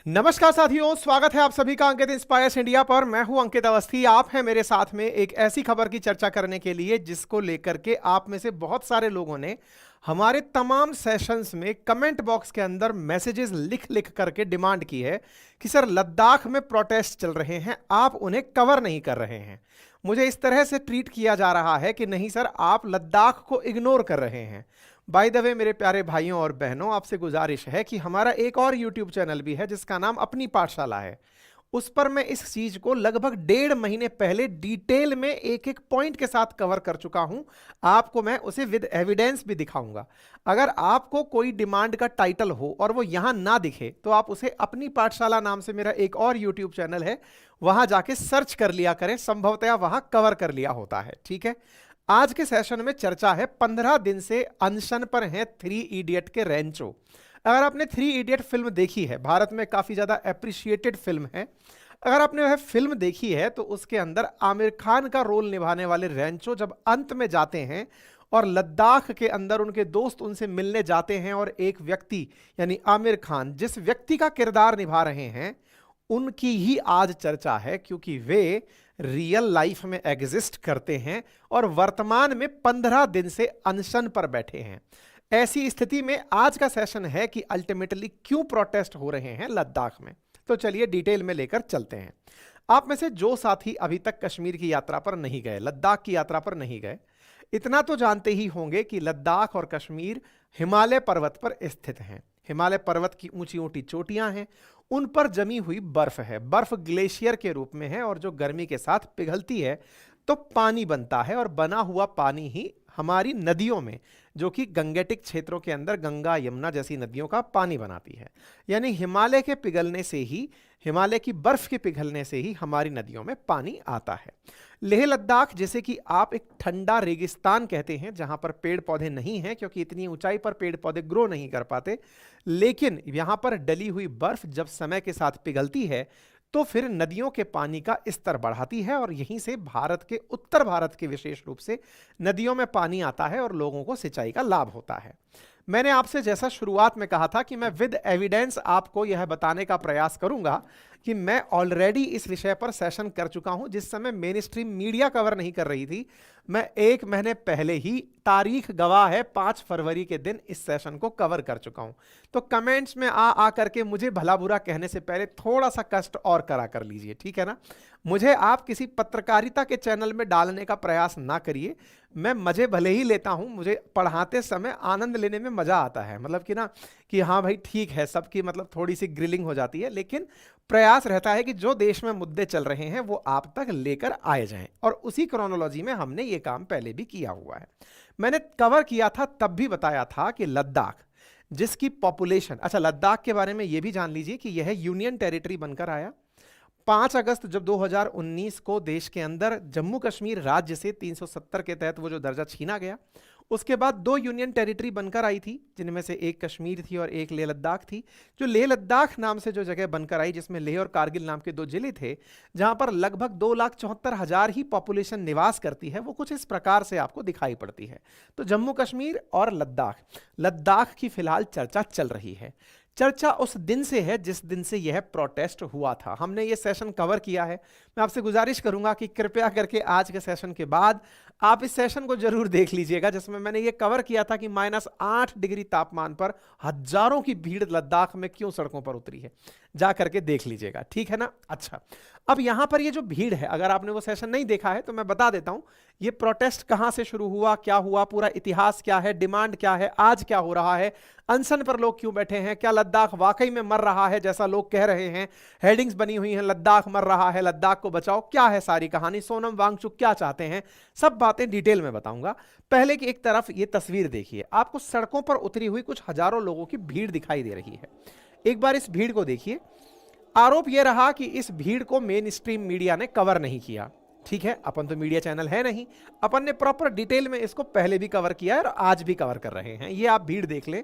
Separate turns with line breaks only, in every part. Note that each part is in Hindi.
नमस्कार साथियों, स्वागत है आप सभी का अंकित इंस्पायर्स इंडिया पर। मैं हूं अंकित अवस्थी। आप हैं मेरे साथ में एक ऐसी खबर की चर्चा करने के लिए जिसको लेकर के आप में से बहुत सारे लोगों ने हमारे तमाम सेशंस में कमेंट बॉक्स के अंदर मैसेजेस लिख लिख करके डिमांड की है कि सर लद्दाख में प्रोटेस्ट चल रहे हैं, आप उन्हें कवर नहीं कर रहे हैं। मुझे इस तरह से ट्रीट किया जा रहा है कि नहीं सर, आप लद्दाख को इग्नोर कर रहे हैं। बाय द वे मेरे प्यारे भाइयों और बहनों, आपसे गुजारिश है कि हमारा एक और यूट्यूब चैनल भी है जिसका नाम अपनी पाठशाला है। उस पर मैं इस चीज को लगभग 1.5 महीने पहले डिटेल में एक एक पॉइंट के साथ कवर कर चुका हूं। आपको मैं उसे विद एविडेंस भी दिखाऊंगा। अगर आपको कोई डिमांड का टाइटल हो और वो यहां ना दिखे तो आप उसे अपनी पाठशाला नाम से मेरा एक और यूट्यूब चैनल है, वहां जाके सर्च कर लिया करें, संभवतः वहां कवर कर लिया होता है। ठीक है। आज के सेशन में चर्चा है 15 दिन से अनशन पर हैं 3 इडियट के रेंचो। अगर आपने 3 इडियट फिल्म देखी है, भारत में काफी ज्यादा अप्रिशिएटेड फिल्म है, अगर आपने वह फिल्म देखी है तो उसके अंदर आमिर खान का रोल निभाने वाले रेंचो जब अंत में जाते हैं और लद्दाख के अंदर उनके दोस्त उनसे मिलने जाते हैं और एक व्यक्ति यानी आमिर खान जिस व्यक्ति का किरदार निभा रहे हैं उनकी ही आज चर्चा है, क्योंकि वे रियल लाइफ में एग्जिस्ट करते हैं और वर्तमान में 15 दिन से अनशन पर बैठे हैं। ऐसी स्थिति में आज का सेशन है कि अल्टीमेटली क्यों प्रोटेस्ट हो रहे हैं लद्दाख में। तो चलिए डिटेल में लेकर चलते हैं। आप में से जो साथी अभी तक कश्मीर की यात्रा पर नहीं गए, लद्दाख की यात्रा पर नहीं गए, इतना तो जानते ही होंगे कि लद्दाख और कश्मीर हिमालय पर्वत पर स्थित हैं। हिमालय पर्वत की ऊंची ऊंची चोटियां हैं, उन पर जमी हुई बर्फ है। बर्फ ग्लेशियर के रूप में है और जो गर्मी के साथ पिघलती है तो पानी बनता है और बना हुआ पानी ही हमारी नदियों में, जो कि गंगेटिक क्षेत्रों के अंदर गंगा यमुना जैसी नदियों का पानी बनाती है। यानी हिमालय के पिघलने से ही, हिमालय की बर्फ के पिघलने से ही हमारी नदियों में पानी आता है। लेह लद्दाख जिसे कि आप एक ठंडा रेगिस्तान कहते हैं, जहां पर पेड़ पौधे नहीं हैं क्योंकि इतनी ऊंचाई पर पेड़ पौधे ग्रो नहीं कर पाते, लेकिन यहां पर डली हुई बर्फ जब समय के साथ पिघलती है तो फिर नदियों के पानी का स्तर बढ़ाती है और यहीं से भारत के, उत्तर भारत के विशेष रूप से नदियों में पानी आता है और लोगों को सिंचाई का लाभ होता है। मैंने आपसे जैसा शुरुआत में कहा था कि मैं विद एविडेंस आपको यह बताने का प्रयास करूंगा कि मैं ऑलरेडी इस विषय पर सेशन कर चुका हूं। जिस समय मेन स्ट्रीम मीडिया कवर नहीं कर रही थी, मैं 1 महीने पहले ही, तारीख गवाह है 5 फरवरी के दिन, इस सेशन को कवर कर चुका हूं। तो कमेंट्स में आ करके मुझे भला बुरा कहने से पहले थोड़ा सा कष्ट और करा कर लीजिए, ठीक है ना। मुझे आप किसी पत्रकारिता के चैनल में डालने का प्रयास ना करिए। मैं मजे भले ही लेता हूं, मुझे पढ़ाते समय आनंद लेने में मजा आता है, मतलब कि ना, कि हाँ भाई ठीक है, सबकी मतलब थोड़ी सी ग्रिलिंग हो जाती है, लेकिन प्रयास रहता है कि जो देश में मुद्दे चल रहे हैं वो आप तक लेकर आए जाएं। और उसी क्रोनोलॉजी में हमने ये काम पहले भी किया हुआ है। मैंने कवर किया था, तब भी बताया था कि लद्दाख जिसकी पॉपुलेशन, अच्छा लद्दाख के बारे में यह भी जान लीजिए कि यह यूनियन टेरिटरी बनकर आया 5 अगस्त जब 2019 को देश के अंदर जम्मू कश्मीर राज्य से 370 के तहत वो जो दर्जा छीना गया, उसके बाद 2 यूनियन टेरिटरी बनकर आई थी, जिनमें से एक कश्मीर थी और एक लेह लद्दाख थी। जो लेह लद्दाख नाम से जो जगह बनकर आई, जिसमें लेह और कारगिल नाम के 2 जिले थे, जहां पर लगभग 2,74,000 ही पॉपुलेशन निवास करती है, वो कुछ इस प्रकार से आपको दिखाई पड़ती है। तो जम्मू कश्मीर और लद्दाख, लद्दाख की फिलहाल चर्चा चल रही है। चर्चा उस दिन से है जिस दिन से यह प्रोटेस्ट हुआ था। हमने यह सेशन कवर किया है। मैं आपसे गुजारिश करूंगा कि कृपया करके आज के सेशन के बाद आप इस सेशन को जरूर देख लीजिएगा, जिसमें मैंने ये कवर किया था कि -8 डिग्री तापमान पर हजारों की भीड़ लद्दाख में क्यों सड़कों पर उतरी है। जा करके देख लीजिएगा, ठीक है ना। अच्छा, अब यहां पर ये जो भीड़ है, अगर आपने वो सेशन नहीं देखा है तो मैं बता देता हूं ये प्रोटेस्ट कहां से शुरू हुआ, क्या हुआ, पूरा इतिहास क्या है, डिमांड क्या है, आज क्या हो रहा है, अनशन पर लोग क्यों बैठे हैं, क्या लद्दाख वाकई में मर रहा है जैसा लोग कह रहे हैं, हेडिंग्स बनी हुई हैं लद्दाख मर रहा है, लद्दाख को बचाओ, क्या है सारी कहानी, सोनम वांगचुक क्या चाहते हैं, सब बातें डिटेल में बताऊंगा। पहले की एक तरफ ये तस्वीर देखिए, आपको सड़कों पर उतरी हुई कुछ हजारों लोगों की भीड़ दिखाई दे रही है। एक बार इस भीड़ को देखिए। आरोप यह रहा कि इस भीड़ को मेन स्ट्रीम मीडिया ने कवर नहीं किया। ठीक है, अपन तो मीडिया चैनल है नहीं, अपन ने प्रॉपर डिटेल में इसको पहले भी कवर किया है और आज भी कवर कर रहे हैं। ये आप भीड़ देख ले,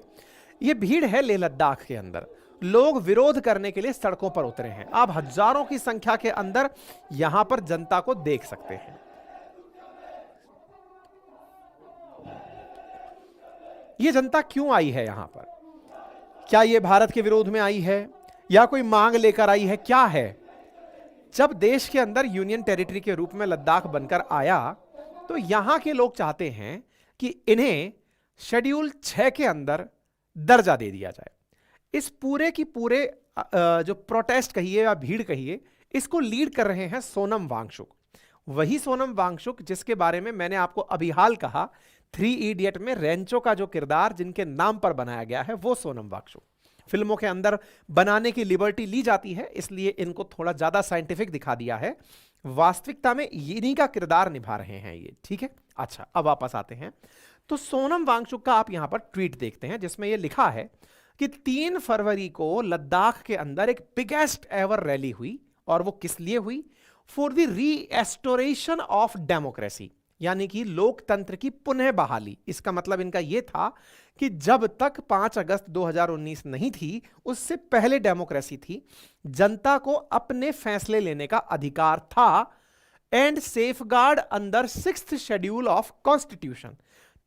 ये भीड़ है लेह लद्दाख के अंदर। लोग विरोध करने के लिए सड़कों पर उतरे हैं। आप हजारों की संख्या के अंदर यहां पर जनता को देख सकते हैं। ये जनता क्यों आई है यहां पर? क्या ये भारत के विरोध में आई है, या कोई मांग लेकर आई है, क्या है? जब देश के अंदर यूनियन टेरिटरी के रूप में लद्दाख बनकर आया तो यहां के लोग चाहते हैं कि इन्हें शेड्यूल 6 के अंदर दर्जा दे दिया जाए। इस पूरे की पूरे जो प्रोटेस्ट कहिए या भीड़ कहिए, इसको लीड कर रहे हैं सोनम वांगचुक। वही सोनम वांगचुक जिसके बारे में मैंने आपको अभी हाल कहा, 3 इडियट में रेंचो का जो किरदार जिनके नाम पर बनाया गया है वो सोनम वांगचुक। फिल्मों के अंदर बनाने की लिबर्टी ली जाती है, इसलिए इनको थोड़ा ज्यादा साइंटिफिक दिखा दिया है। वास्तविकता में इन्हीं का किरदार निभा रहे हैं ये, ठीक है। अच्छा, अब वापस आते हैं तो सोनम वांगचुक का आप यहां पर ट्वीट देखते हैं जिसमें यह लिखा है कि 3 फरवरी को लद्दाख के अंदर एक बिगेस्ट एवर रैली हुई, और वो किस लिए हुई? फॉर द रीएस्टोरेशन ऑफ डेमोक्रेसी, यानी कि लोकतंत्र की पुनः बहाली। इसका मतलब इनका यह था कि जब तक 5 अगस्त 2019 नहीं थी, उससे पहले डेमोक्रेसी थी, जनता को अपने फैसले लेने का अधिकार था, and safeguard under 6th schedule of constitution,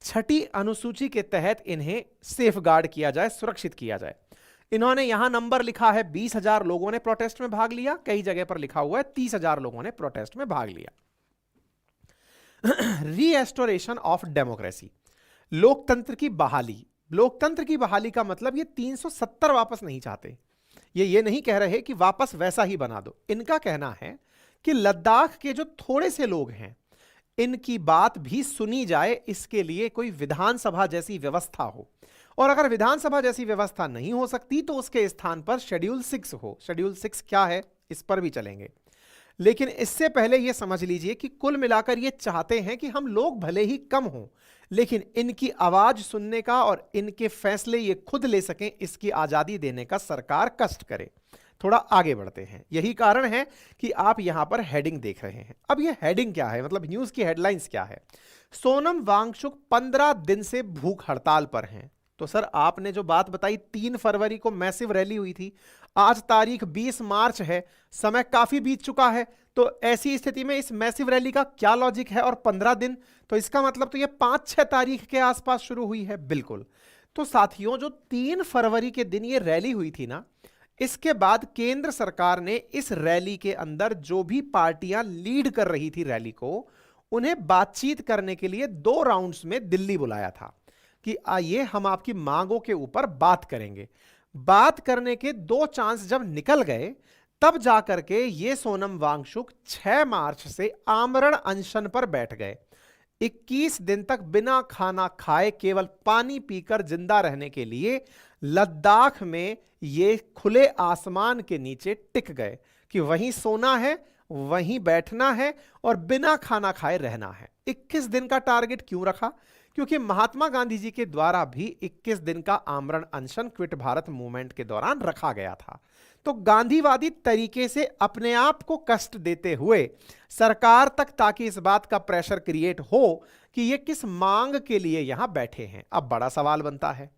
6ठी अनुसूची के तहत इन्हें सेफगार्ड किया जाए, सुरक्षित किया जाए। इन्होंने यहां नंबर लिखा है 20,000 लोगों ने प्रोटेस्ट में भाग लिया, कई जगह पर लिखा हुआ है 30,000 लोगों ने प्रोटेस्ट में भाग लिया। रीएस्टोरेशन ऑफ डेमोक्रेसी, लोकतंत्र की बहाली। लोकतंत्र की बहाली का मतलब ये 370 वापस नहीं चाहते, ये नहीं कह रहे कि वापस वैसा ही बना दो। इनका कहना है कि लद्दाख के जो थोड़े से लोग हैं इनकी बात भी सुनी जाए, इसके लिए कोई विधानसभा जैसी व्यवस्था हो, और अगर विधानसभा जैसी व्यवस्था नहीं हो सकती तो उसके स्थान पर शेड्यूल 6 हो। शेड्यूल 6 क्या है, इस पर भी चलेंगे, लेकिन इससे पहले यह समझ लीजिए कि कुल मिलाकर ये चाहते हैं कि हम लोग भले ही कम हों, लेकिन इनकी आवाज सुनने का और इनके फैसले ये खुद ले सकें, इसकी आजादी देने का सरकार कष्ट करे। थोड़ा आगे बढ़ते हैं, यही कारण है कि आप यहां पर हेडिंग देख रहे हैं। अब ये हेडिंग क्या है, मतलब न्यूज की हेडलाइंस क्या है? सोनम वांगचुक 15 दिन से भूख हड़ताल पर हैं। तो सर आपने जो बात बताई 3 फरवरी को मैसिव रैली हुई थी, आज तारीख 20 मार्च है, समय काफी बीत चुका है, तो ऐसी स्थिति में इस मैसिव रैली का क्या लॉजिक है? और 15 दिन, तो इसका मतलब तो ये 5-6 तारीख के आसपास शुरू हुई है। बिल्कुल। तो साथियों, जो 3 फरवरी के दिन ये रैली हुई थी ना, इसके बाद केंद्र सरकार ने इस रैली के अंदर जो भी पार्टियां लीड कर रही थी रैली को, उन्हें बातचीत करने के लिए 2 राउंड्स में दिल्ली बुलाया था कि आइए हम आपकी मांगों के ऊपर बात करेंगे। बात करने के 2 चांस जब निकल गए, तब जाकर के ये सोनम वांगचुक 6 मार्च से आमरण अनशन पर बैठ गए। 21 दिन तक बिना खाना खाए, केवल पानी पीकर जिंदा रहने के लिए लद्दाख में ये खुले आसमान के नीचे टिक गए कि वहीं सोना है, वहीं बैठना है और बिना खाना खाए रहना है। 21 दिन का टारगेट क्यों रखा? क्योंकि महात्मा गांधी जी के द्वारा भी 21 दिन का आमरण अनशन क्विट भारत मूवमेंट के दौरान रखा गया था। तो गांधीवादी तरीके से अपने आप को कष्ट देते हुए सरकार तक, ताकि इस बात का प्रेशर क्रिएट हो कि ये किस मांग के लिए यहां बैठे हैं। अब बड़ा सवाल बनता है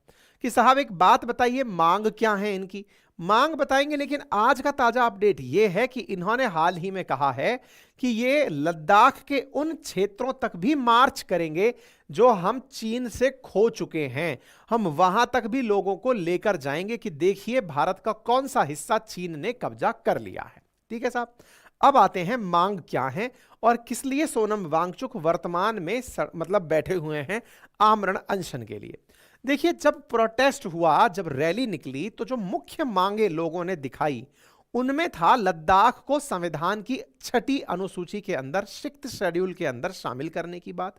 कि साहब एक बात बताइए, मांग क्या है इनकी? मांग बताएंगे, लेकिन आज का ताजा अपडेट यह है कि इन्होंने हाल ही में कहा है कि ये लद्दाख के उन क्षेत्रों तक भी मार्च करेंगे जो हम चीन से खो चुके हैं। हम वहां तक भी लोगों को लेकर जाएंगे कि देखिए भारत का कौन सा हिस्सा चीन ने कब्जा कर लिया है। ठीक है साहब। अब आते हैं मांग क्या है और किस लिए सोनम वांगचुक वर्तमान में मतलब बैठे हुए हैं आमरण अनशन के लिए। देखिए, जब प्रोटेस्ट हुआ, जब रैली निकली, तो जो मुख्य मांगे लोगों ने दिखाई उनमें था लद्दाख को संविधान की 6ठी अनुसूची के अंदर, 6th शेड्यूल के अंदर शामिल करने की बात,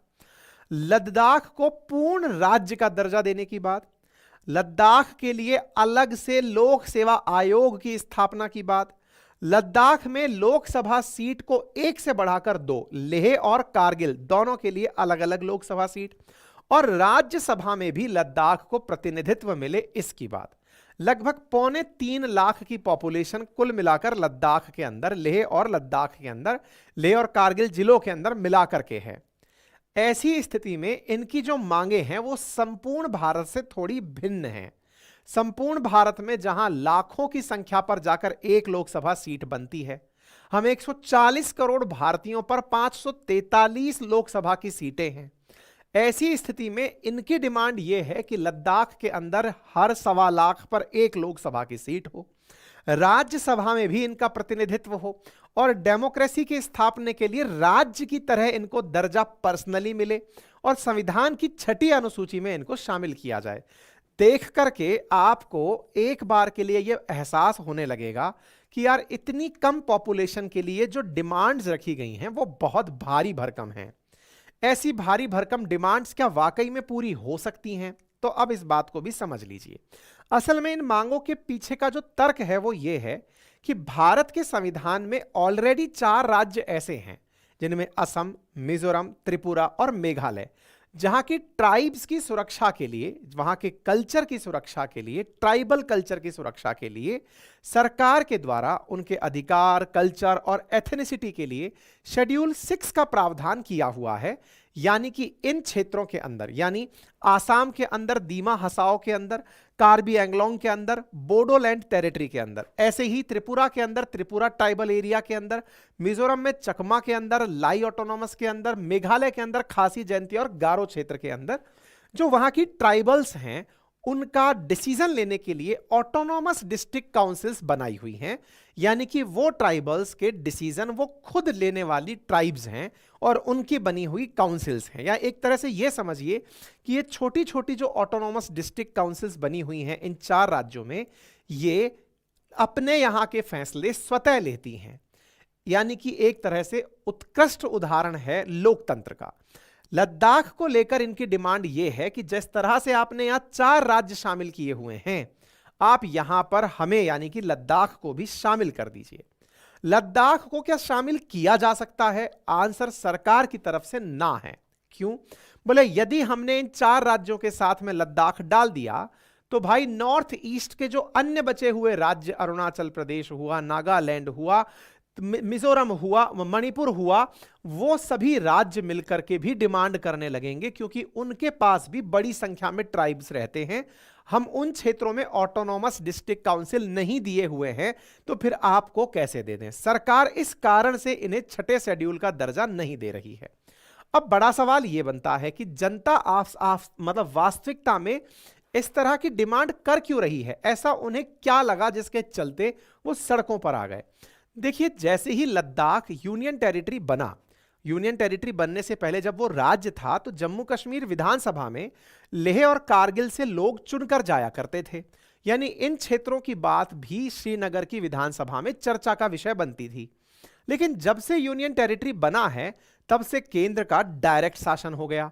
लद्दाख को पूर्ण राज्य का दर्जा देने की बात, लद्दाख के लिए अलग से लोक सेवा आयोग की स्थापना की बात, लद्दाख में लोकसभा सीट को 1 से बढ़ाकर 2, लेह और कारगिल दोनों के लिए अलग अलग लोकसभा सीट, और राज्यसभा में भी लद्दाख को प्रतिनिधित्व मिले, इसकी बात। लगभग 2.25 लाख की पॉपुलेशन कुल मिलाकर लद्दाख के अंदर, लेह और लद्दाख के अंदर, लेह और कारगिल जिलों के अंदर मिलाकर के है। ऐसी स्थिति में इनकी जो मांगे हैं वो संपूर्ण भारत से थोड़ी भिन्न हैं। संपूर्ण भारत में जहां लाखों की संख्या पर जाकर 1 लोकसभा सीट बनती है, हम 140 करोड़ भारतीयों पर 543 लोकसभा की सीटें हैं। ऐसी स्थिति में इनकी डिमांड यह है कि लद्दाख के अंदर हर 1.25 लाख पर 1 लोकसभा की सीट हो। राज्यसभा में भी इनका प्रतिनिधित्व हो और डेमोक्रेसी की स्थापना के लिए राज्य की तरह इनको दर्जा पर्सनली मिले और संविधान की 6ठी अनुसूची में इनको शामिल किया जाए। देख करके आपको एक बार के लिए यह एहसास होने लगेगा कि यार इतनी कम पॉपुलेशन के लिए जो डिमांड्स रखी गई हैं वो बहुत भारी भरकम हैं। ऐसी भारी भरकम डिमांड्स क्या वाकई में पूरी हो सकती हैं? तो अब इस बात को भी समझ लीजिए। असल में इन मांगों के पीछे का जो तर्क है वो ये है कि भारत के संविधान में ऑलरेडी 4 राज्य ऐसे हैं जिनमें असम, मिजोरम, त्रिपुरा और मेघालय, जहां की ट्राइब्स की सुरक्षा के लिए, वहां के कल्चर की सुरक्षा के लिए, ट्राइबल कल्चर की सुरक्षा के लिए सरकार के द्वारा उनके अधिकार, कल्चर और एथनिसिटी के लिए शेड्यूल 6 का प्रावधान किया हुआ है। यानी कि इन क्षेत्रों के अंदर, यानी आसाम के अंदर दीमा हसाओ के अंदर, कार्बी एंगलोंग के अंदर, बोडोलैंड टेरिटरी के अंदर, ऐसे ही त्रिपुरा के अंदर त्रिपुरा ट्राइबल एरिया के अंदर, मिजोरम में चकमा के अंदर, लाई ऑटोनॉमस के अंदर, मेघालय के अंदर खासी, जयंती और गारो क्षेत्र के अंदर जो वहां की ट्राइबल्स हैं उनका डिसीजन लेने के लिए ऑटोनॉमस डिस्ट्रिक्ट काउंसिल्स बनाई हुई हैं। यानी कि वो ट्राइबल्स के डिसीजन वो खुद लेने वाली ट्राइब्स हैं और उनकी बनी हुई काउंसिल्स हैं। या एक तरह से ये समझिए कि ये छोटी छोटी जो ऑटोनॉमस डिस्ट्रिक्ट काउंसिल्स बनी हुई हैं इन 4 राज्यों में, ये अपने यहाँ के फैसले स्वतः लेती हैं। यानी कि एक तरह से उत्कृष्ट उदाहरण है लोकतंत्र का। लद्दाख को लेकर इनकी डिमांड यह है कि जिस तरह से आपने यहां 4 राज्य शामिल किए हुए हैं, आप यहां पर हमें यानी कि लद्दाख को भी शामिल कर दीजिए। लद्दाख को क्या शामिल किया जा सकता है? आंसर सरकार की तरफ से ना है। क्यों? बोले यदि हमने इन 4 राज्यों के साथ में लद्दाख डाल दिया तो भाई नॉर्थ ईस्ट के जो अन्य बचे हुए राज्य, अरुणाचल प्रदेश हुआ, नागालैंड हुआ, मिजोरम हुआ, मणिपुर हुआ, वो सभी राज्य मिलकर के भी डिमांड करने लगेंगे क्योंकि उनके पास भी बड़ी संख्या में ट्राइब्स रहते हैं। हम उन क्षेत्रों में ऑटोनॉमस डिस्ट्रिक्ट काउंसिल नहीं दिए हुए हैं, तो फिर आपको कैसे दे दें? सरकार इस कारण से इन्हें 6ठे शेड्यूल का दर्जा नहीं दे रही है। अब बड़ा सवाल यह बनता है कि जनता मतलब वास्तविकता में इस तरह की डिमांड कर क्यों रही है? ऐसा उन्हें क्या लगा जिसके चलते वो सड़कों पर आ गए? देखिए, जैसे ही लद्दाख यूनियन टेरिटरी बना, यूनियन टेरिटरी बनने से पहले जब वो राज्य था तो जम्मू कश्मीर विधानसभा में लेह और कारगिल से लोग चुनकर जाया करते थे। यानी इन क्षेत्रों की बात भी श्रीनगर की विधानसभा में चर्चा का विषय बनती थी। लेकिन जब से यूनियन टेरिटरी बना है तब से केंद्र का डायरेक्ट शासन हो गया।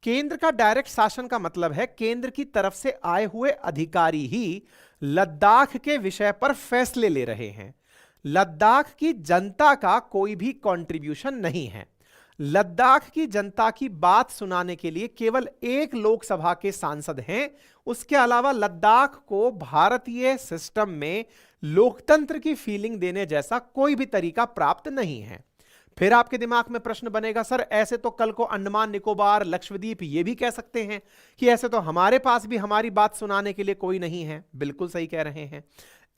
केंद्र का डायरेक्ट शासन का मतलब है केंद्र की तरफ से आए हुए अधिकारी ही लद्दाख के विषय पर फैसले ले रहे हैं। लद्दाख की जनता का कोई भी कंट्रीब्यूशन नहीं है। लद्दाख की जनता की बात सुनाने के लिए केवल एक लोकसभा के सांसद हैं। उसके अलावा लद्दाख को भारतीय सिस्टम में लोकतंत्र की फीलिंग देने जैसा कोई भी तरीका प्राप्त नहीं है। फिर आपके दिमाग में प्रश्न बनेगा, सर ऐसे तो कल को अंडमान निकोबार, लक्षद्वीप ये भी कह सकते हैं कि ऐसे तो हमारे पास भी हमारी बात सुनाने के लिए कोई नहीं है। बिल्कुल सही कह रहे हैं।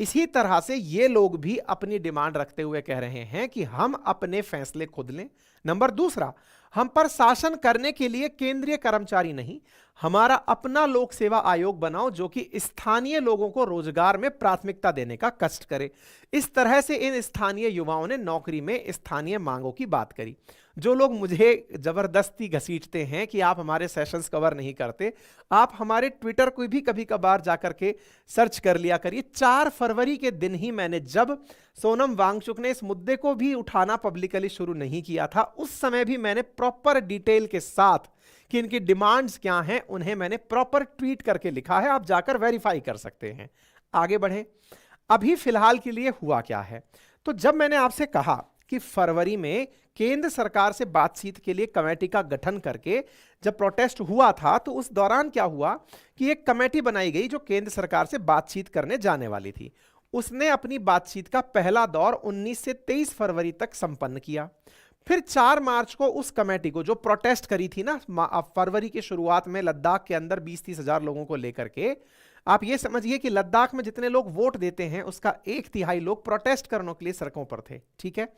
इसी तरह से ये लोग भी अपनी डिमांड रखते हुए कह रहे हैं कि हम अपने फैसले खुद लें। नंबर दूसरा, हम पर शासन करने के लिए केंद्रीय कर्मचारी नहीं, हमारा अपना लोक सेवा आयोग बनाओ जो कि स्थानीय लोगों को रोजगार में प्राथमिकता देने का कष्ट करे। इस तरह से इन स्थानीय युवाओं ने नौकरी में स्थानीय मांगों की बात करी। जो लोग मुझे जबरदस्ती घसीटते हैं कि आप हमारे सेशंस कवर नहीं करते, आप हमारे ट्विटर को भी कभी कभार जाकर के सर्च कर लिया करिए। 4 फरवरी के दिन ही मैंने, जब सोनम वांगचुक ने इस मुद्दे को भी उठाना पब्लिकली शुरू नहीं किया था, उस समय भी मैंने प्रॉपर डिटेल के साथ कि इनकी डिमांड्स क्या हैं उन्हें मैंने प्रॉपर ट्वीट करके लिखा है। आप जाकर वेरीफाई कर सकते हैं। आगे बढ़ें। अभी फिलहाल के लिए हुआ क्या है? तो जब मैंने आपसे कहा कि फरवरी में केंद्र सरकार से बातचीत के लिए कमेटी का गठन करके जब प्रोटेस्ट हुआ था, तो उस दौरान क्या हुआ कि एक कमेटी बनाई गई जो केंद्र सरकार से बातचीत करने जाने वाली थी। उसने अपनी बातचीत का पहला दौर 19 से 23 फरवरी तक संपन्न किया। फिर 4 मार्च को उस कमेटी को, जो प्रोटेस्ट करी थी ना फरवरी की शुरुआत में लद्दाख के अंदर 20-30 हजार लोगों को लेकर के, आप ये समझिए कि लद्दाख में जितने लोग वोट देते हैं उसका 1/3 लोग प्रोटेस्ट करने के लिए सड़कों पर थे। ठीक है,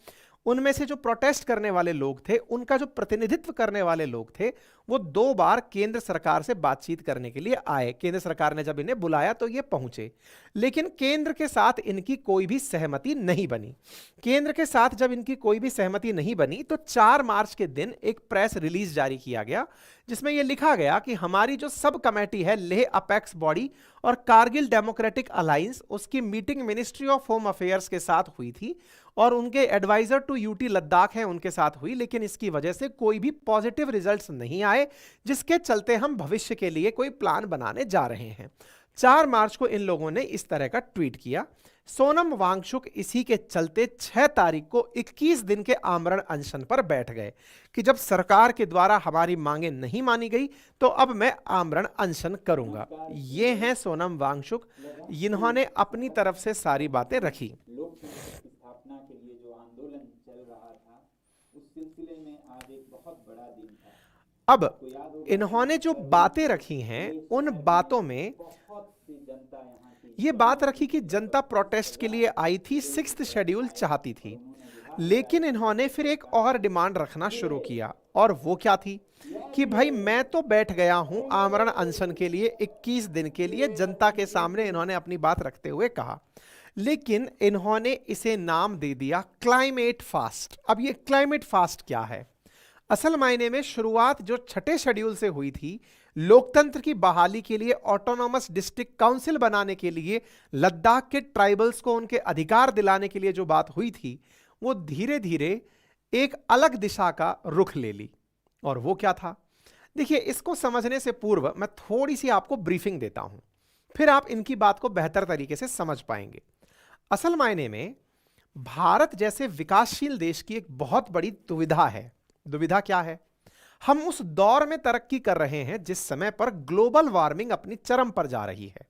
उनमें से जो प्रोटेस्ट करने वाले लोग थे, उनका जो प्रतिनिधित्व करने वाले लोग थे, वो 2 बार केंद्र सरकार से बातचीत करने के लिए आए। केंद्र सरकार ने जब इन्हें बुलाया तो ये पहुंचे, लेकिन केंद्र के साथ इनकी कोई भी सहमति नहीं बनी। केंद्र के साथ जब इनकी कोई भी सहमति नहीं बनी तो 4 मार्च के दिन एक प्रेस रिलीज जारी किया गया, जिसमें यह लिखा गया कि हमारी जो सब कमेटी है लेह अपेक्स बॉडी और कारगिल डेमोक्रेटिक अलायंस, उसकी meeting ministry of home affairs के साथ हुई थी और उनके एडवाइजर टू यूटी लद्दाख हैं उनके साथ हुई, लेकिन इसकी वजह से कोई भी पॉजिटिव रिजल्ट्स नहीं आए, जिसके चलते हम भविष्य के लिए कोई प्लान बनाने जा रहे हैं। 4 मार्च को इन लोगों ने इस तरह का ट्वीट किया। सोनम वांगचुक इसी के चलते 6 तारीख को 21 दिन के आमरण अनशन पर बैठ गए कि जब सरकार के द्वारा हमारी मांगे नहीं मानी गई तो अब मैं आमरण अनशन करूंगा। ये हैं सोनम वांगचुक, इन्होंने अपनी तरफ से सारी बातें रखी।
स्थापना के लिए जो आंदोलन चल रहा था, उस सिलसिले में आज एक बहुत बड़ा दिन था।
अब इन्होंने जो बातें रखी हैं, उन बातों में
बहुत सी जनता यहाँ
ये बात रखी कि जनता प्रोटेस्ट के लिए आई थी, 6th शेड्यूल चाहती थी, लेकिन इन्होंने फिर एक और डिमांड रखना शुरू किया, और वो क्या थी कि भाई मैं तो बैठ गया हूं आमरण अनशन के लिए 21 दिन के लिए, जनता के सामने इन्होंने अपनी बात रखते हुए कहा, लेकिन इन्होंने इसे नाम दे दिया क्लाइमेट फास्ट। अब ये क्लाइमेट फास्ट क्या है? असल मायने में शुरुआत जो 6ठे शेड्यूल से हुई थी, लोकतंत्र की बहाली के लिए, ऑटोनॉमस डिस्ट्रिक्ट काउंसिल बनाने के लिए, लद्दाख के ट्राइबल्स को उनके अधिकार दिलाने के लिए जो बात हुई थी, वो धीरे धीरे एक अलग दिशा का रुख ले ली। और वो क्या था? देखिए, इसको समझने से पूर्व मैं थोड़ी सी आपको ब्रीफिंग देता हूं, फिर आप इनकी बात को बेहतर तरीके से समझ पाएंगे। असल मायने में भारत जैसे विकासशील देश की एक बहुत बड़ी दुविधा है। दुविधा क्या है? हम उस दौर में तरक्की कर रहे हैं जिस समय पर ग्लोबल वार्मिंग अपनी चरम पर जा रही है।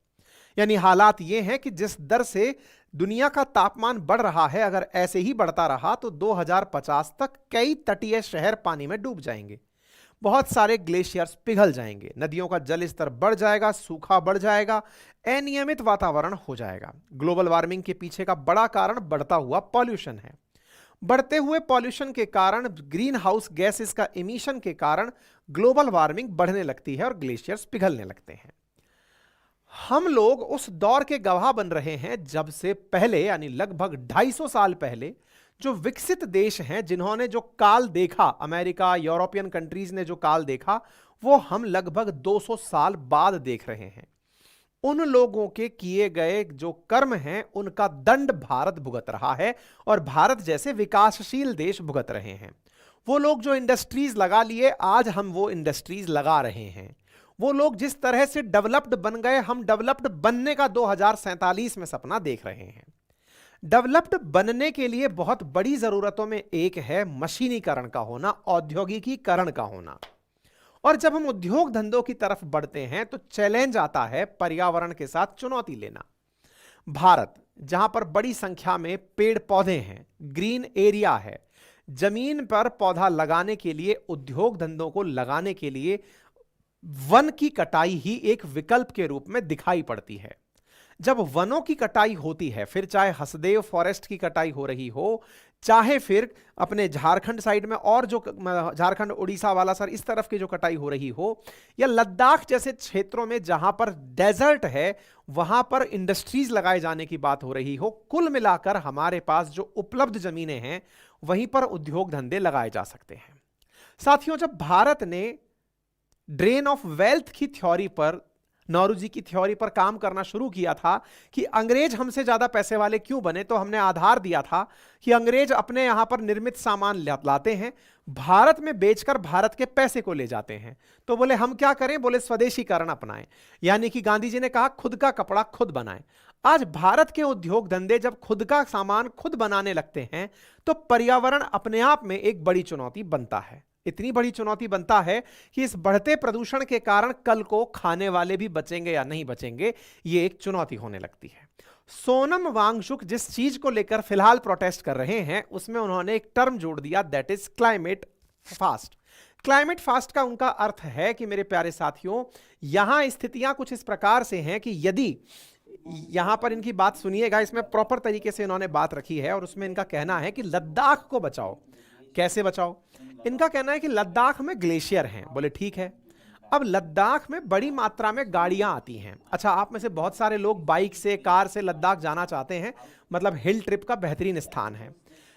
यानी हालात ये हैं कि जिस दर से दुनिया का तापमान बढ़ रहा है, अगर ऐसे ही बढ़ता रहा तो 2050 तक कई तटीय शहर पानी में डूब जाएंगे, बहुत सारे ग्लेशियर्स पिघल जाएंगे, नदियों का जल स्तर बढ़ जाएगा, सूखा बढ़ जाएगा, अनियमित वातावरण हो जाएगा। ग्लोबल वार्मिंग के पीछे का बड़ा कारण बढ़ता हुआ पॉल्यूशन है। बढ़ते हुए पॉल्यूशन के कारण, ग्रीन हाउस गैसेस का इमिशन के कारण ग्लोबल वार्मिंग बढ़ने लगती है और ग्लेशियर्स पिघलने लगते हैं। हम लोग उस दौर के गवाह बन रहे हैं जब से पहले, यानी लगभग 250 साल पहले, जो विकसित देश हैं जिन्होंने जो काल देखा, अमेरिका, यूरोपियन कंट्रीज ने जो काल देखा, वो हम लगभग 200 साल बाद देख रहे हैं। उन लोगों के किए गए जो कर्म हैं, उनका दंड भारत भुगत रहा है और भारत जैसे विकासशील देश भुगत रहे हैं। वो लोग जो इंडस्ट्रीज लगा लिए, आज हम वो इंडस्ट्रीज लगा रहे हैं। वो लोग जिस तरह से डेवलप्ड बन गए, हम डेवलप्ड बनने का 2047 में सपना देख रहे हैं। डेवलप्ड बनने के लिए बहुत बड़ी जरूरतों में एक है मशीनीकरण का होना, औद्योगिकीकरण का होना। और जब हम उद्योग धंधों की तरफ बढ़ते हैं तो चैलेंज आता है पर्यावरण के साथ चुनौती लेना। भारत, जहां पर बड़ी संख्या में पेड़ पौधे हैं, ग्रीन एरिया है, जमीन पर पौधा लगाने के लिए, उद्योग धंधों को लगाने के लिए वन की कटाई ही एक विकल्प के रूप में दिखाई पड़ती है। जब वनों की कटाई होती है, फिर चाहे हसदेव फॉरेस्ट की कटाई हो रही हो, चाहे फिर अपने झारखंड साइड में और जो झारखंड उड़ीसा वाला सर इस तरफ की जो कटाई हो रही हो, या लद्दाख जैसे क्षेत्रों में जहां पर डेजर्ट है वहां पर इंडस्ट्रीज लगाए जाने की बात हो रही हो, कुल मिलाकर हमारे पास जो उपलब्ध जमीनें हैं वहीं पर उद्योग धंधे लगाए जा सकते हैं। साथियों, जब भारत ने ड्रेन ऑफ वेल्थ की थ्योरी पर, नौरोजी की थ्योरी पर काम करना शुरू किया था कि अंग्रेज हमसे ज्यादा पैसे वाले क्यों बने, तो हमने आधार दिया था कि अंग्रेज अपने यहां पर निर्मित सामान लाते हैं, भारत में बेचकर भारत के पैसे को ले जाते हैं। तो बोले हम क्या करें? बोले स्वदेशीकरण अपनाएं, यानी कि गांधी जी ने कहा खुद का कपड़ा खुद बनाएं। आज भारत के उद्योग धंधे जब खुद का सामान खुद बनाने लगते हैं तो पर्यावरण अपने आप में एक बड़ी चुनौती बनता है। इतनी बड़ी चुनौती बनता है कि इस बढ़ते प्रदूषण के कारण कल को खाने वाले भी बचेंगे या नहीं बचेंगे, ये एक चुनौती होने लगती है। सोनम वांगचुक जिस चीज को लेकर फिलहाल प्रोटेस्ट कर रहे हैं, उसमें उन्होंने एक टर्म जोड़ दिया, that is climate fast. Climate fast का उनका अर्थ है कि मेरे प्यारे साथियों, यहां स्थितियां कुछ इस प्रकार से हैं कि यदि यहां पर इनकी बात सुनिएगा, इसमें प्रॉपर तरीके से इन्होंने बात रखी है और उसमें इनका कहना है कि लद्दाख को बचाओ। कैसे बचाओ? इनका कहना है कि लद्दाख में ग्लेशियर हैं। बोले ठीक है। अब लद्दाख में बड़ी मात्रा में गाड़ियां आती हैं। अच्छा, आप में से बहुत सारे लोग बाइक से, कार से लद्दाख जाना चाहते हैं, मतलब हिल ट्रिप का बेहतरीन स्थान है।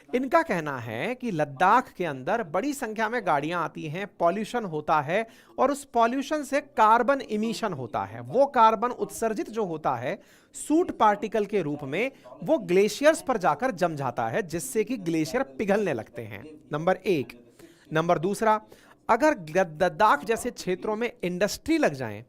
इनका कहना है कि लद्दाख के अंदर बड़ी संख्या में गाड़ियां आती हैं, पॉल्यूशन होता है और उस पॉल्यूशन से कार्बन इमिशन होता है। वो कार्बन उत्सर्जित जो होता है सूट पार्टिकल के रूप में, वो ग्लेशियर्स पर जाकर जम जाता है, जिससे कि ग्लेशियर पिघलने लगते हैं। नंबर एक। नंबर दूसरा, अगर लद्दाख जैसे क्षेत्रों में इंडस्ट्री लग जाएं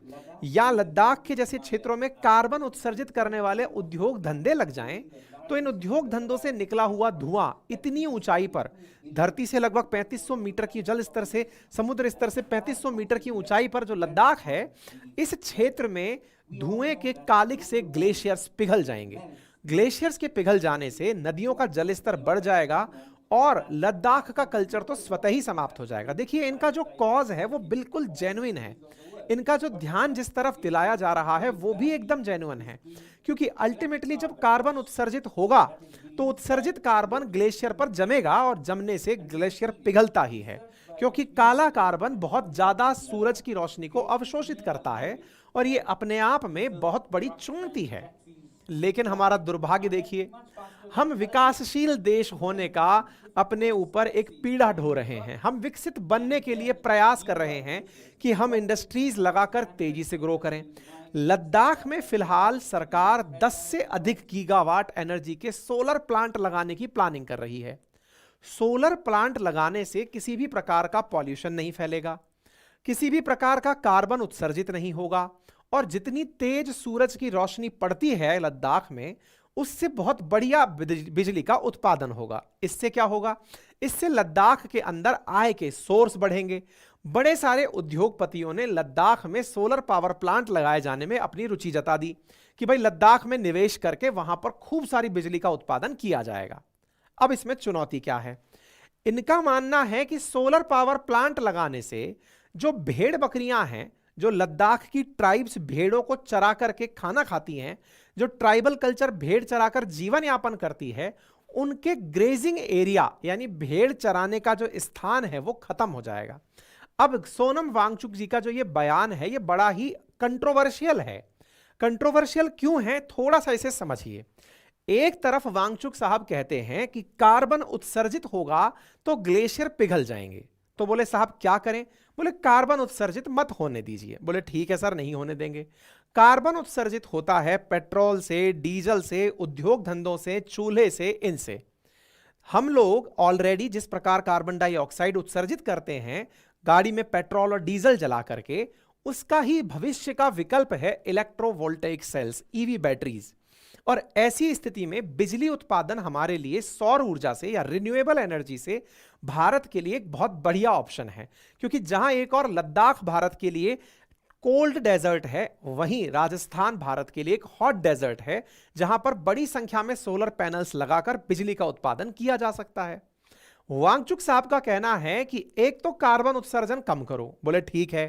या लद्दाख के जैसे क्षेत्रों में कार्बन उत्सर्जित करने वाले उद्योग धंधे लग जाएं, तो इन उद्योग धंधों से निकला हुआ धुआं इतनी ऊंचाई पर, धरती से लगभग 3500 मीटर की जल स्तर से, समुद्र स्तर से 3500 मीटर की ऊंचाई पर जो लद्दाख है, इस क्षेत्र में धुएं के कालिक से ग्लेशियर्स पिघल जाएंगे। ग्लेशियर्स के पिघल जाने से नदियों का जल स्तर बढ़ जाएगा और लद्दाख का कल्चर तो स्वतः ही समाप्त हो जाएगा। देखिए, इनका जो कॉज है वो बिल्कुल जेन्युइन है। इनका जो ध्यान जिस तरफ दिलाया जा रहा है वो भी एकदम जेन्युइन है, क्योंकि अल्टीमेटली जब कार्बन उत्सर्जित होगा तो उत्सर्जित कार्बन ग्लेशियर पर जमेगा और जमने से ग्लेशियर पिघलता ही है, क्योंकि काला कार्बन बहुत ज्यादा सूरज की रोशनी को अवशोषित करता है और ये अपने आप में बहुत बड़ी चुनौती है। लेकिन हमारा दुर्भाग्य देखिए, हम विकासशील देश होने का अपने ऊपर एक पीड़ा ढो रहे हैं। हम विकसित बनने के लिए प्रयास कर रहे हैं कि हम इंडस्ट्रीज लगाकर तेजी से ग्रो करें। लद्दाख में फिलहाल सरकार 10 से अधिक गीगावाट एनर्जी के सोलर प्लांट लगाने की प्लानिंग कर रही है। सोलर प्लांट लगाने से किसी भी प्रकार का पॉल्यूशन नहीं फैलेगा, किसी भी प्रकार का कार्बन उत्सर्जित नहीं होगा और जितनी तेज सूरज की रोशनी पड़ती है लद्दाख में, उससे बहुत बढ़िया बिजली का उत्पादन होगा। इससे क्या होगा? इससे लद्दाख के अंदर आय के सोर्स बढ़ेंगे। बड़े सारे उद्योगपतियों ने लद्दाख में सोलर पावर प्लांट लगाए जाने में अपनी रुचि जता दी कि भाई लद्दाख में निवेश करके वहां पर खूब सारी बिजली का उत्पादन किया जाएगा। अब इसमें चुनौती क्या है? इनका मानना है कि सोलर पावर प्लांट लगाने से जो भेड़ बकरियां हैं, जो लद्दाख की ट्राइब्स भेड़ों को चरा करके खाना खाती हैं, जो ट्राइबल कल्चर भेड़ चराकर जीवन यापन करती है, उनके ग्रेजिंग एरिया यानी भेड़ चराने का जो स्थान है वो खत्म हो जाएगा। अब सोनम वांगचुक जी का जो ये बयान है ये बड़ा ही कंट्रोवर्शियल है। कंट्रोवर्शियल क्यों है? थोड़ा सा इसे समझिए। एक तरफ वांगचुक साहब कहते हैं कि कार्बन उत्सर्जित होगा तो ग्लेशियर पिघल जाएंगे। तो बोले साहब क्या करें? बोले कार्बन उत्सर्जित मत होने दीजिए। बोले ठीक है सर, नहीं होने देंगे। कार्बन उत्सर्जित होता है पेट्रोल से, डीजल से, उद्योग धंधों से, चूल्हे से, इनसे। हम लोग ऑलरेडी जिस प्रकार कार्बन डाइऑक्साइड उत्सर्जित करते हैं गाड़ी में पेट्रोल और डीजल जला करके, उसका ही भविष्य का विकल्प है इलेक्ट्रोवोल्टेइक सेल्स, ईवी बैटरीज। और ऐसी स्थिति में बिजली उत्पादन हमारे लिए सौर ऊर्जा से या रिन्यूएबल एनर्जी से भारत के लिए एक बहुत बढ़िया ऑप्शन है, क्योंकि जहां एक और लद्दाख भारत के लिए कोल्ड डेजर्ट है, वहीं राजस्थान भारत के लिए एक हॉट डेजर्ट है, जहां पर बड़ी संख्या में सोलर पैनल्स लगाकर बिजली का उत्पादन किया जा सकता है। वांगचुक साहब का कहना है कि एक तो कार्बन उत्सर्जन कम करो। बोले ठीक है।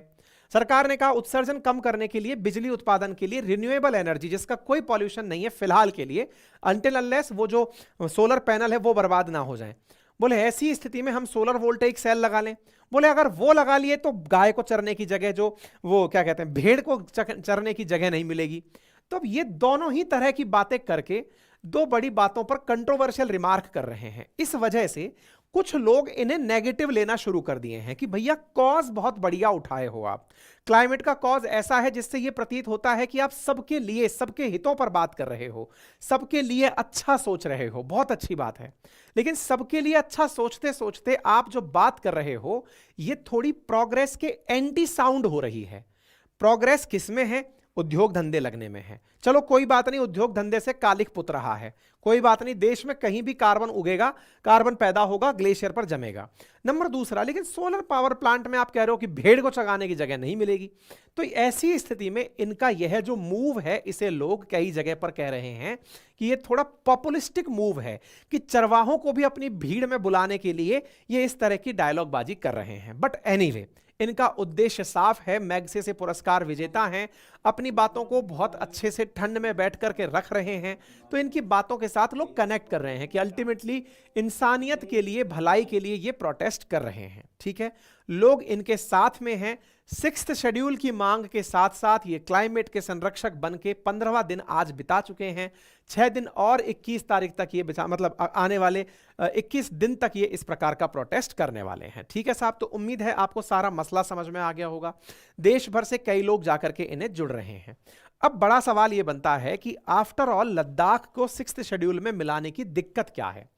सरकार ने कहा उत्सर्जन कम करने के लिए बिजली उत्पादन के लिए रिन्यूएबल एनर्जी जिसका कोई पॉल्यूशन नहीं है फिलहाल के लिए, अनटिल अनलेस वो जो सोलर पैनल है वो बर्बाद ना हो जाए। बोले ऐसी स्थिति में हम सोलर वोल्टेइक सेल लगा लें। बोले अगर वो लगा लिए तो गाय को चरने की जगह, जो वो क्या कहते हैं, भेड़ को चरने की जगह नहीं मिलेगी। तो अब ये दोनों ही तरह की बातें करके दो बड़ी बातों पर कंट्रोवर्शियल रिमार्क कर रहे हैं। इस वजह से कुछ लोग इन्हें नेगेटिव लेना शुरू कर दिए हैं कि भैया कॉज बहुत बढ़िया उठाए हो आप। क्लाइमेट का कॉज ऐसा है जिससे यह प्रतीत होता है कि आप सबके लिए, सबके हितों पर बात कर रहे हो, सबके लिए अच्छा सोच रहे हो। बहुत अच्छी बात है, लेकिन सबके लिए अच्छा सोचते सोचते आप जो बात कर रहे हो यह थोड़ी प्रोग्रेस के एंटी साउंड हो रही है। प्रोग्रेस किसमें है? उद्योग धंधे लगने में है। चलो कोई बात नहीं, उद्योग धंधे से कालिक पुत रहा है, कोई बात नहीं, देश में कहीं भी कार्बन उगेगा, कार्बन पैदा होगा, ग्लेशियर पर जमेगा। नंबर दूसरा, लेकिन सोलर पावर प्लांट में आप कह रहे हो कि भेड़ को चगाने की जगह नहीं मिलेगी। तो ऐसी स्थिति में इनका यह जो मूव है, इसे लोग कई जगह पर कह रहे हैं कि यह थोड़ा पॉपुलिस्टिक मूव है, कि चरवाहों को भी अपनी भीड़ में बुलाने के लिए ये इस तरह की डायलॉग बाजी कर रहे हैं। बट एनीवे, इनका उद्देश्य साफ है, मैग्सेसे पुरस्कार विजेता हैं, अपनी बातों को बहुत अच्छे से ठंड में बैठ करके रख रहे हैं, तो इनकी बातों के साथ लोग कनेक्ट कर रहे हैं कि अल्टीमेटली इंसानियत के लिए, भलाई के लिए ये प्रोटेस्ट कर रहे हैं। ठीक है, लोग इनके साथ में हैं। 6th शेड्यूल की मांग के साथ साथ ये क्लाइमेट के संरक्षक बन के 15वां दिन आज बिता चुके हैं। 6 दिन और 21 तारीख तक ये मतलब आने वाले 21 दिन तक ये इस प्रकार का प्रोटेस्ट करने वाले हैं। ठीक है साहब, तो उम्मीद है आपको सारा मसला समझ में आ गया होगा। देश भर से कई लोग जाकर के इन्हें जुड़ रहे हैं। अब बड़ा सवाल ये बनता है कि आफ्टर ऑल लद्दाख को 6th शेड्यूल में मिलाने की दिक्कत क्या है?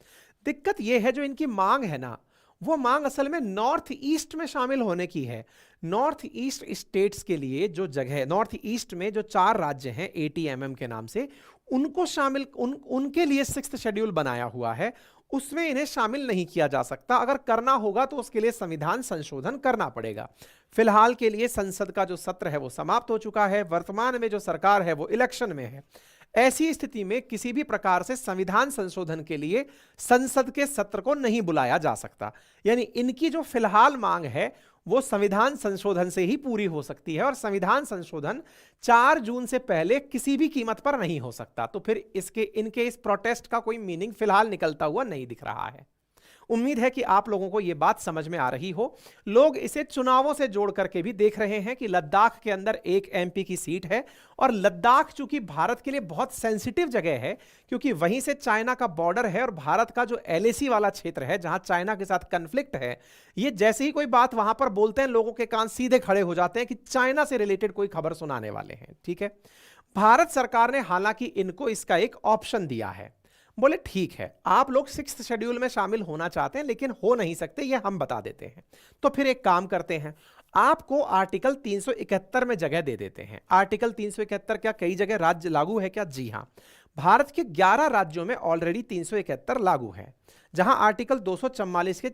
दिक्कत यह है जो इनकी मांग है ना, वो मांग असल में नॉर्थ ईस्ट में शामिल होने की है। नॉर्थ ईस्ट स्टेट्स के लिए जो जगह, नॉर्थ ईस्ट में जो 4 राज्य हैं ATMM के नाम से, उनको शामिल उनके लिए 6th शेड्यूल बनाया हुआ है, उसमें इन्हें शामिल नहीं किया जा सकता। अगर करना होगा तो उसके लिए संविधान संशोधन करना पड़ेगा। फिलहाल के लिए संसद का जो सत्र है वो समाप्त हो चुका है, वर्तमान में जो सरकार है वो इलेक्शन में है। ऐसी स्थिति में किसी भी प्रकार से संविधान संशोधन के लिए संसद के सत्र को नहीं बुलाया जा सकता। यानी इनकी जो फिलहाल मांग है वो संविधान संशोधन से ही पूरी हो सकती है, और संविधान संशोधन 4 जून से पहले किसी भी कीमत पर नहीं हो सकता। तो फिर इनके इस प्रोटेस्ट का कोई मीनिंग फिलहाल निकलता हुआ नहीं दिख रहा है। उम्मीद है कि आप लोगों को यह बात समझ में आ रही हो। लोग इसे चुनावों से जोड़ करके भी देख रहे हैं कि लद्दाख के अंदर एक MP की सीट है, और लद्दाख चूंकि भारत के लिए बहुत सेंसिटिव जगह है, क्योंकि वहीं से चाइना का बॉर्डर है, और भारत का जो LAC वाला क्षेत्र है जहां चाइना के साथ कन्फ्लिक्ट है, ये जैसे ही कोई बात वहां पर बोलते हैं लोगों के कान सीधे खड़े हो जाते हैं कि चाइना से रिलेटेड कोई खबर सुनाने वाले हैं। ठीक है, भारत सरकार ने हालांकि इनको इसका एक ऑप्शन दिया है। बोले ठीक है, आप लोग 6th शेड्यूल में शामिल होना चाहते हैं लेकिन हो नहीं सकते, ये हम बता देते हैं। तो फिर एक काम करते हैं, आपको आर्टिकल 371 में जगह दे देते हैं। आर्टिकल 371 क्या कई जगह राज्य लागू है क्या? जी हां, भारत के 11 राज्यों में ऑलरेडी 371 लागू है। जहां आर्टिकल 244 के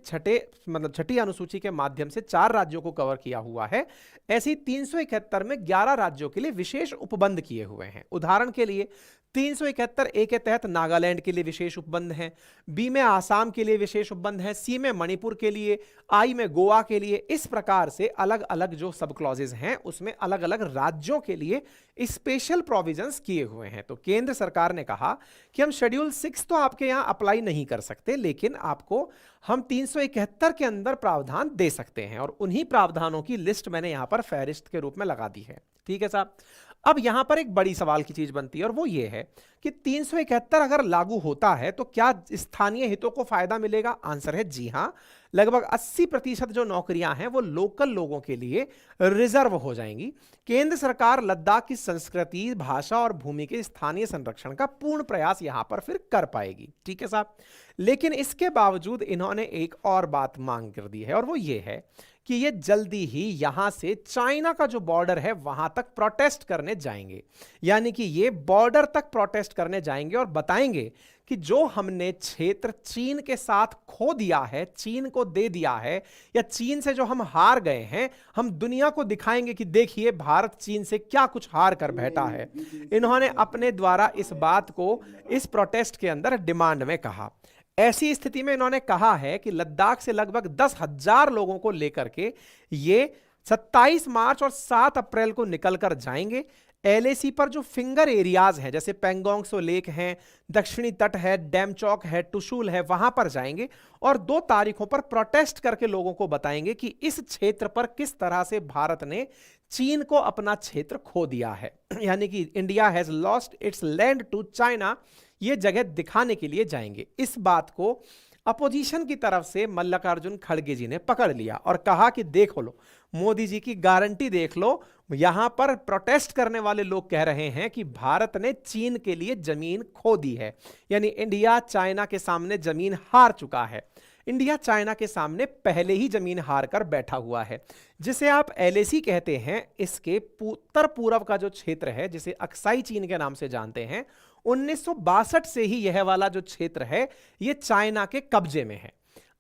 छठी अनुसूची के माध्यम से 4 राज्यों को कवर किया हुआ है, ऐसी 371 में 11 राज्यों के लिए विशेष उपबंध किए हुए हैं। उदाहरण के लिए 371A के तहत नागालैंड के लिए विशेष उपबंध हैं, B में आसाम के लिए विशेष उपबंध हैं, C में मणिपुर के लिए, I में गोवा के लिए। इस प्रकार से अलग अलग जो सब क्लॉजेज हैं उसमें अलग अलग राज्यों के लिए स्पेशल प्रोविजंस किए हुए हैं। तो केंद्र सरकार ने कहा कि हम शेड्यूल 6 तो आपके यहां अप्लाई नहीं कर सकते, लेकिन आपको हम 371 के अंदर प्रावधान दे सकते हैं, और उन्हीं प्रावधानों की लिस्ट मैंने यहां पर फहरिस्त के रूप में लगा दी है। ठीक है साहब, अब यहां पर एक बड़ी सवाल की चीज बनती है, और वो ये है कि 371 अगर लागू होता है तो क्या स्थानीय हितों को फायदा मिलेगा? आंसर है जी हां। लगभग 80% जो नौकरियां हैं वो लोकल लोगों के लिए रिजर्व हो जाएंगी। केंद्र सरकार लद्दाख की संस्कृति, भाषा और भूमि के स्थानीय संरक्षण का पूर्ण प्रयास यहां पर फिर कर पाएगी। ठीक है साहब, लेकिन इसके बावजूद इन्होंने एक और बात मांग कर दी है, और वो ये है कि ये जल्दी ही यहां से चाइना का जो बॉर्डर है वहां तक प्रोटेस्ट करने जाएंगे। यानी कि ये बॉर्डर तक प्रोटेस्ट करने जाएंगे और बताएंगे कि जो हमने क्षेत्र चीन के साथ खो दिया है, चीन को दे दिया है, या चीन से जो हम हार गए हैं, हम दुनिया को दिखाएंगे कि देखिए भारत चीन से क्या कुछ हार कर बैठा है। इन्होंने अपने द्वारा इस बात को इस प्रोटेस्ट के अंदर डिमांड में कहा। ऐसी स्थिति में इन्होंने कहा है कि लद्दाख से लगभग 10,000 लोगों को लेकर के ये 27 मार्च और 7 अप्रैल को निकलकर जाएंगे। LAC पर जो फिंगर एरियाज हैं, जैसे पेंगोंग सो लेक हैं, दक्षिणी तट है, डैमचौक है, टुशुल है, वहां पर जाएंगे और 2 तारीखों पर प्रोटेस्ट करके लोगों को बताएंगे कि इस क्षेत्र पर किस तरह से भारत ने चीन को अपना क्षेत्र खो दिया है। यानी कि India has lost its land to China, ये जगह दिखाने के लिए जाएंगे। इस बात को अपोजिशन की तरफ से मल्लिकार्जुन खड़गे जी ने पकड़ लिया और कहा कि देखो लो, मोदी जी की गारंटी देख लो, यहां पर प्रोटेस्ट करने वाले लोग कह रहे हैं कि भारत ने चीन के लिए जमीन खो दी है। यानी इंडिया चाइना के सामने जमीन हार चुका है। इंडिया चाइना के सामने पहले ही जमीन हार कर बैठा हुआ है। जिसे आप LAC कहते हैं, इसके उत्तर पूर्व का जो क्षेत्र है, जिसे अक्साई चीन के नाम से जानते हैं, 1962 से ही यह वाला जो क्षेत्र है यह चाइना के कब्जे में है।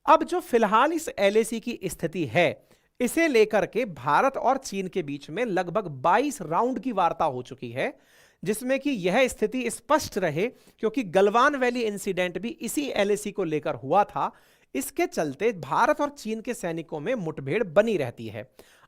अब जो फिलहाल इस LAC की स्थिति है, इसे लेकर के भारत और चीन के बीच में लगभग 22 राउंड की वार्ता हो चुकी है, जिसमें कि यह स्थिति स्पष्ट रहे, क्योंकि गलवान वैली इंसिडेंट भी इसी LAC को लेकर हुआ था। इसके चलते भारत और चीन के सैनिकों में मुठभेड़ बनी रहती है।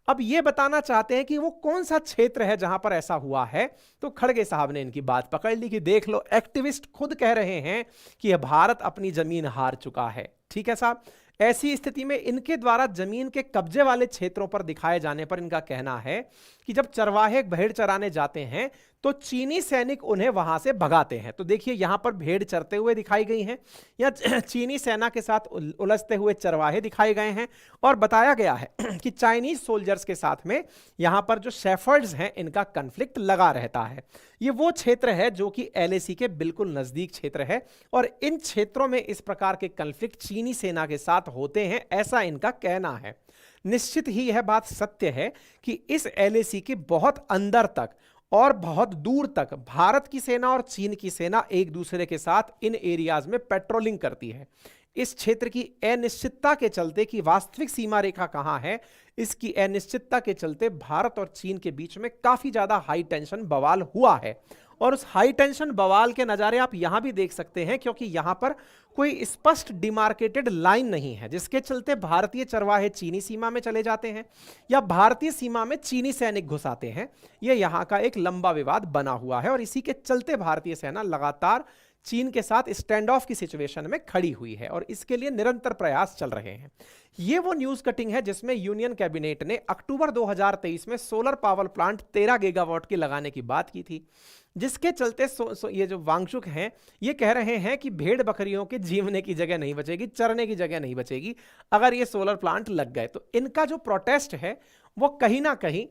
अब ये बताना चाहते हैं कि वो कौन सा क्षेत्र है जहां पर ऐसा हुआ है। तो खड़गे साहब ने इनकी बात पकड़ ली कि देख लो, एक्टिविस्ट खुद कह रहे हैं कि यह भारत अपनी जमीन हार चुका है। ठीक है साहब, ऐसी स्थिति में इनके द्वारा जमीन के कब्जे वाले क्षेत्रों पर दिखाए जाने पर इनका कहना है कि जब चरवाहे भेड़ चराने जाते हैं तो चीनी सैनिक उन्हें वहां से भगाते हैं। तो देखिए यहां पर भेड़ चरते हुए दिखाई गई हैं, या चीनी सेना के साथ उलझते हुए चरवाहे दिखाए गए हैं, और बताया गया है कि चाइनीज सोल्जर्स के साथ में यहां पर जो शेफर्ड्स हैं इनका कन्फ्लिक्ट लगा रहता है। ये वो क्षेत्र है जो कि एलएसी के बिल्कुल नजदीक क्षेत्र है, और इन क्षेत्रों में इस प्रकार के कन्फ्लिक्ट चीनी सेना के साथ होते हैं, ऐसा इनका कहना है। निश्चित ही यह बात सत्य है कि इस एलएसी के बहुत अंदर तक और बहुत दूर तक भारत की सेना और चीन की सेना एक दूसरे के साथ इन एरियाज में पेट्रोलिंग करती है। इस क्षेत्र की अनिश्चितता के चलते कि वास्तविक सीमा रेखा कहां है, इसकी अनिश्चितता के चलते भारत और चीन के बीच में काफी ज्यादा हाई टेंशन बवाल हुआ है। और उस हाई टेंशन बवाल के नजारे आप यहां भी देख सकते हैं, क्योंकि यहां पर कोई स्पष्ट डिमार्केटेड लाइन नहीं है, जिसके चलते भारतीय चरवाहे चीनी सीमा में चले जाते हैं या भारतीय सीमा में चीनी सैनिक घुस आते हैं। यह यहां का एक लंबा विवाद बना हुआ है, और इसी के चलते भारतीय सेना लगातार चीन के साथ स्टैंड ऑफ की सिचुएशन में खड़ी हुई है, और इसके लिए निरंतर प्रयास चल रहे हैं। यह वो न्यूज कटिंग है जिसमें यूनियन कैबिनेट ने अक्टूबर 2023 में सोलर पावर प्लांट 13 गीगावाट की लगाने की बात की थी, जिसके चलते ये जो वांगचुक हैं ये कह रहे हैं कि भेड़ बकरियों के जीवने की जगह नहीं बचेगी, चरने की जगह नहीं बचेगी अगर ये सोलर प्लांट लग गए। तो इनका जो प्रोटेस्ट है वो कहीं ना कहीं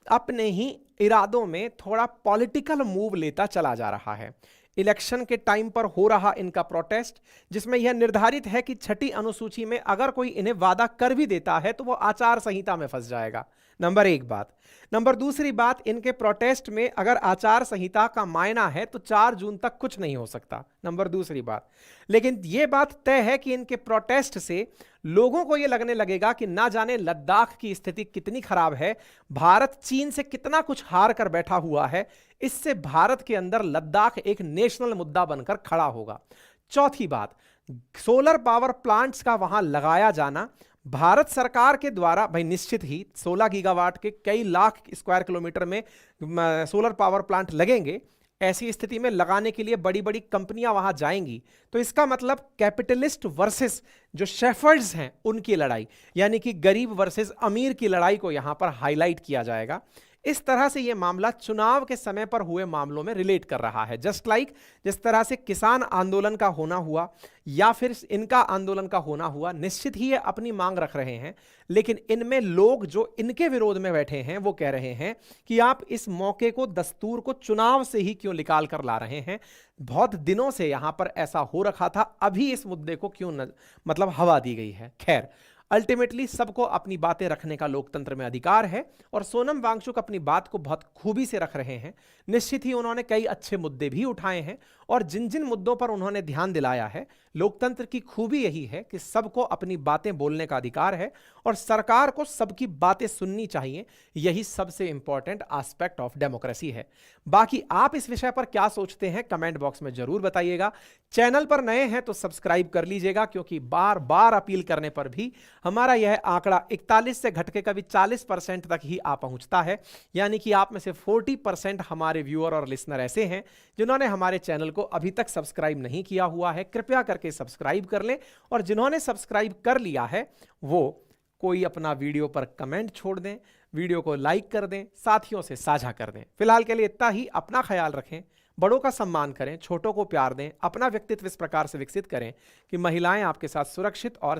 अपने ही इरादों में थोड़ा पॉलिटिकल मूव लेता चला जा रहा है। इलेक्शन के टाइम पर हो रहा इनका प्रोटेस्ट, जिसमें यह निर्धारित है कि छठी अनुसूची में अगर कोई इन्हें वादा कर भी देता है तो वो आचार संहिता में फंस जाएगा, नंबर एक बात। नंबर दूसरी बात, इनके प्रोटेस्ट में अगर आचार संहिता का मायना है तो 4 जून तक कुछ नहीं हो सकता, नंबर दूसरी बात। लेकिन यह बात तय है कि इनके प्रोटेस्ट से लोगों को यह लगने लगेगा कि ना जाने लद्दाख की स्थिति कितनी खराब है, भारत चीन से कितना कुछ हार कर बैठा हुआ है, इससे भारत के अंदर लद्दाख एक नेशनल मुद्दा बनकर खड़ा होगा। चौथी बात, सोलर पावर प्लांट्स का वहां लगाया जाना भारत सरकार के द्वारा, भाई निश्चित ही 16 गीगावाट के कई लाख स्क्वायर किलोमीटर में सोलर पावर प्लांट लगेंगे। ऐसी स्थिति में लगाने के लिए बड़ी बड़ी कंपनियां वहां जाएंगी, तो इसका मतलब कैपिटलिस्ट वर्सेस जो शेफर्ड्स हैं उनकी लड़ाई, यानी कि गरीब वर्सेस अमीर की लड़ाई को यहां पर हाईलाइट किया जाएगा। इस तरह से यह मामला चुनाव के समय पर हुए मामलों में रिलेट कर रहा है, जस्ट लाइक जिस तरह से किसान आंदोलन का होना हुआ या फिर इनका आंदोलन का होना हुआ। निश्चित ही ये अपनी मांग रख रहे हैं, लेकिन इनमें लोग जो इनके विरोध में बैठे हैं वो कह रहे हैं कि आप इस मौके को, दस्तूर को चुनाव से ही क्यों निकाल कर ला रहे हैं, बहुत दिनों से यहां पर ऐसा हो रखा था, अभी इस मुद्दे को क्यों मतलब हवा दी गई है। खैर, अल्टीमेटली सबको अपनी बातें रखने का लोकतंत्र में अधिकार है, और सोनम वांगचुक अपनी बात को बहुत खूबी से रख रहे हैं। निश्चित ही उन्होंने कई अच्छे मुद्दे भी उठाए हैं, और जिन जिन मुद्दों पर उन्होंने ध्यान दिलाया है, लोकतंत्र की खूबी यही है कि सबको अपनी बातें बोलने का अधिकार है, और सरकार को सबकी बातें सुननी चाहिए। यही सबसे इंपॉर्टेंट एस्पेक्ट ऑफ डेमोक्रेसी है। बाकी आप इस विषय पर क्या सोचते हैं कमेंट बॉक्स में जरूर बताइएगा। चैनल पर नए हैं तो सब्सक्राइब कर लीजिएगा, क्योंकि बार बार अपील करने पर भी हमारा यह आंकड़ा 41 से घट के कभी 40% तक ही आ पहुंचता है, यानी कि आप में से 40% हमारे व्यूअर और लिसनर ऐसे हैं जिन्होंने हमारे चैनल को अभी तक सब्सक्राइब नहीं किया हुआ है। कृपया करके सब्सक्राइब कर लें, और जिन्होंने सब्सक्राइब कर लिया है वो कोई अपना वीडियो पर कमेंट छोड़ दें, वीडियो को लाइक कर दें, साथियों से साझा कर दें। फिलहाल के लिए इतना ही। अपना ख्याल रखें, बड़ों का सम्मान करें, छोटों को प्यार दें, अपना व्यक्तित्व इस प्रकार से विकसित करें कि महिलाएं आपके साथ सुरक्षित और